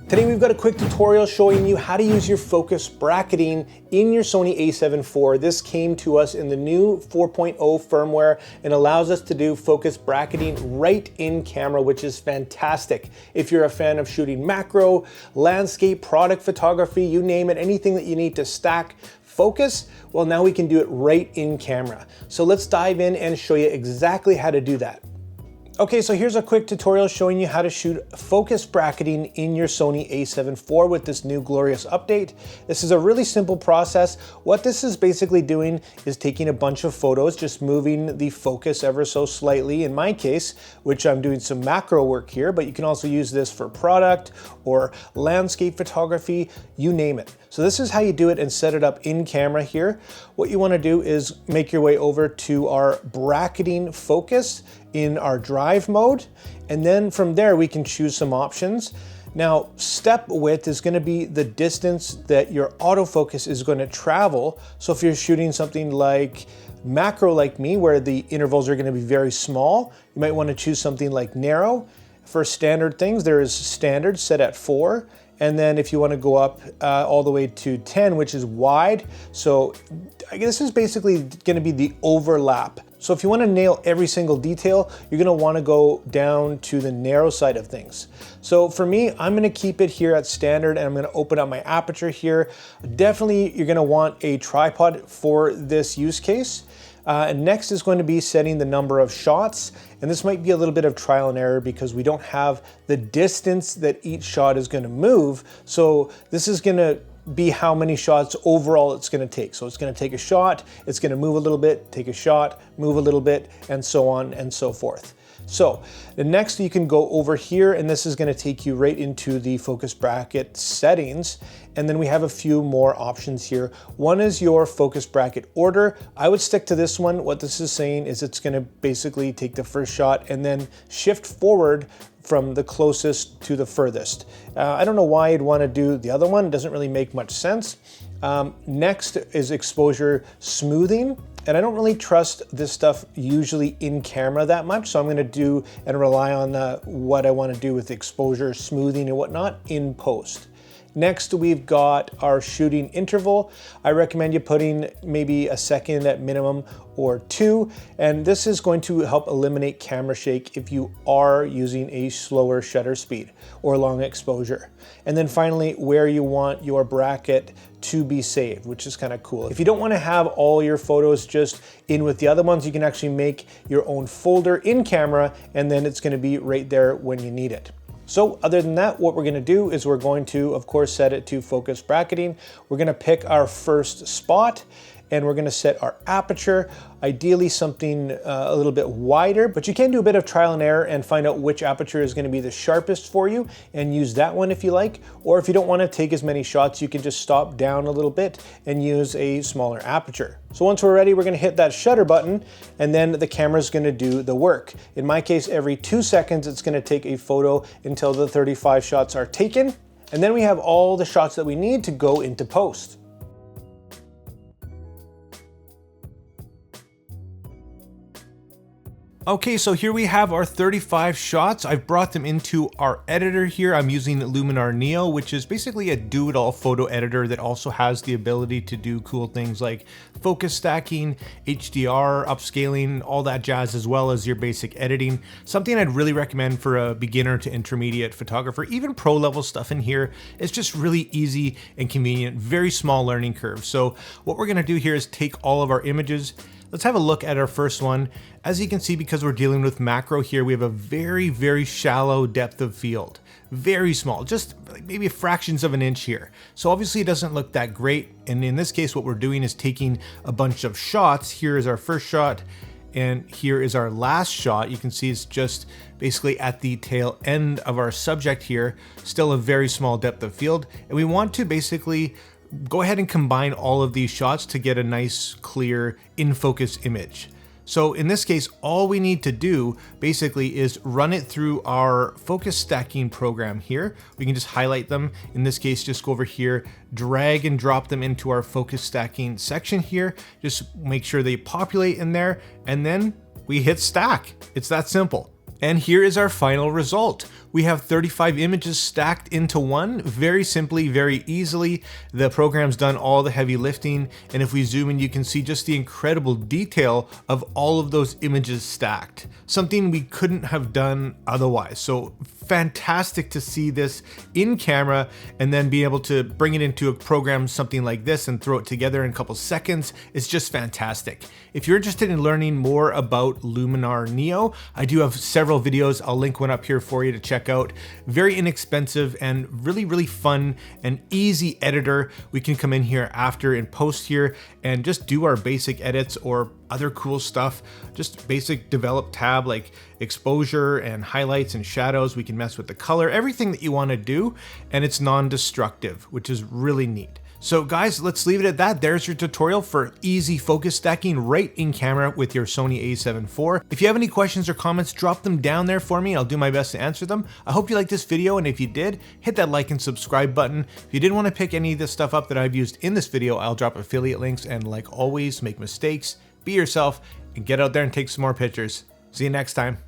Today we've got a quick tutorial showing you how to use your focus bracketing in your Sony A7IV. This came to us in the new 4.0 firmware and allows us to do focus bracketing right in camera, which is fantastic. If you're a fan of shooting macro, landscape, product photography, you name it, anything that you need to stack focus, well, now we can do it right in camera. So let's dive in and show you exactly how to do that. Okay, so here's a quick tutorial showing you how to shoot focus bracketing in your Sony A7IV with this new glorious update. This is a really simple process. What this is basically doing is taking a bunch of photos, just moving the focus ever so slightly. In my case, which I'm doing some macro work here, but you can also use this for product or landscape photography, you name it. So this is how you do it and set it up in camera here. What you want to do is make your way over to our bracketing focus in our drive mode, and then from there we can choose some options. Now, step width is going to be the distance that your autofocus is going to travel. So if you're shooting something like macro like me, where the intervals are going to be very small, you might want to choose something like narrow. For standard things, there is standard set at 4. And then if you want to go up all the way to 10, which is wide. So this is basically going to be the overlap. So if you want to nail every single detail, you're going to want to go down to the narrow side of things. So for me, I'm going to keep it here at standard, and I'm going to open up my aperture here. Definitely, you're going to want a tripod for this use case. And next is going to be setting the number of shots. And this might be a little bit of trial and error because we don't have the distance that each shot is going to move. So this is going to be how many shots overall it's going to take. So it's going to take a shot, it's going to move a little bit, take a shot, move a little bit, and so on and so forth. So the next you can go over here, and this is going to take you right into the focus bracket settings. And then we have a few more options here. One is your focus bracket order. I would stick to this one. What this is saying is it's going to basically take the first shot and then shift forward from the closest to the furthest. I don't know why you'd want to do the other one. It doesn't really make much sense. Next is exposure smoothing. And I don't really trust this stuff usually in camera that much, so I'm going to do and rely on what I want to do with exposure smoothing and whatnot in post. Next, we've got our shooting interval. I recommend you putting maybe a second at minimum or 2, and this is going to help eliminate camera shake if you are using a slower shutter speed or long exposure. And then finally, where you want your bracket to be saved, which is kind of cool. If you don't want to have all your photos just in with the other ones, you can actually make your own folder in camera, and then it's going to be right there when you need it. So other than that, what we're going to do is we're going to, of course, set it to focus bracketing. We're going to pick our first spot, and we're going to set our aperture, ideally something a little bit wider, but you can do a bit of trial and error and find out which aperture is going to be the sharpest for you and use that one if you like. Or if you don't want to take as many shots, you can just stop down a little bit and use a smaller aperture. So once we're ready, we're going to hit that shutter button, and then the camera is going to do the work. In my case, every 2 seconds, it's going to take a photo until the 35 shots are taken. And then we have all the shots that we need to go into post. Okay, so here we have our 35 shots. I've brought them into our editor here. I'm using Luminar Neo, which is basically a do-it-all photo editor that also has the ability to do cool things like focus stacking, HDR, upscaling, all that jazz, as well as your basic editing. Something I'd really recommend for a beginner to intermediate photographer. Even pro level stuff in here is just really easy and convenient, very small learning curve. So what we're gonna do here is take all of our images. Let's have a look at our first one. As you can see, because we're dealing with macro here, we have a very, very shallow depth of field. Very small, just maybe fractions of an inch here. So obviously it doesn't look that great. And in this case, what we're doing is taking a bunch of shots. Here is our first shot, and here is our last shot. You can see it's just basically at the tail end of our subject here, still a very small depth of field. And we want to basically go ahead and combine all of these shots to get a nice, clear, in-focus image. So in this case, all we need to do basically is run it through our focus stacking program here. We can just highlight them. In this case, just go over here, drag and drop them into our focus stacking section here. Just make sure they populate in there, and then we hit stack. It's that simple. And here is our final result. we have 35 images stacked into one, very simply, very easily. The program's done all the heavy lifting, and if we zoom in, you can see just the incredible detail of all of those images stacked. Something we couldn't have done otherwise. So fantastic to see this in camera and then be able to bring it into a program something like this and throw it together in a couple seconds. It's just fantastic. If you're interested in learning more about Luminar Neo, I do have several videos. I'll link one up here for you to check out. Very inexpensive and really fun and easy editor. We can come in here after and post here and just do our basic edits or other cool stuff, just basic develop tab like exposure and highlights and shadows. We can mess with the color, everything that you want to do, and it's non-destructive, which is really neat. So guys, let's leave it at that. There's your tutorial for easy focus stacking right in camera with your Sony A7IV. If you have any questions or comments, drop them down there for me. I'll do my best to answer them. I hope you liked this video, and if you did, hit that like and subscribe button. If you didn't want to pick any of this stuff up that I've used in this video, I'll drop affiliate links, and like always, make mistakes, be yourself, and get out there and take some more pictures. See you next time.